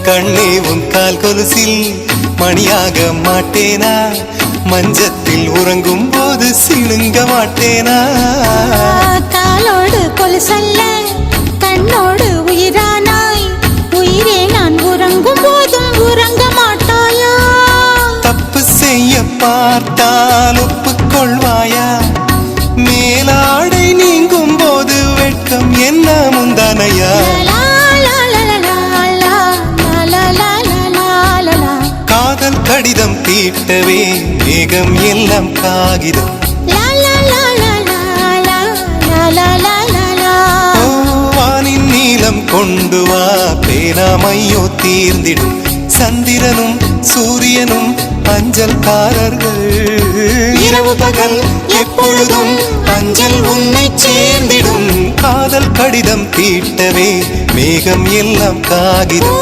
கண்ணே உன் கால் கொலுசில் மணியாக மாட்டேனா, மஞ்சத்தில் உறங்கும் போது சிணுங்க மாட்டேனா. காலோடு கொலுசல்ல கண்ணோடு உயிரானாய், உயிரே நான் உறங்கும் போதும் உறங்க மாட்டாயா. தப்பு செய்ய பார்த்தால் ஒப்புக்கொள்வாயா, மேலாடை நீங்கும் போது வெட்கம் என்ன முந்தானையா. காதல் கடிதம் தீட்டவே மேகம் எல்லாம் காகிதம், வானின் நீலம் கொண்டு வா பேனாமையோ தீர்ந்திடும். சந்திரனும் சூரியனும் அஞ்சல்காரர்கள், இரவு பகல் எப்பொழுதும் அஞ்சல் உன்னை சேர்ந்திடும். காதல் கடிதம் தீட்டவே மேகம் எல்லாம் காகிதம்.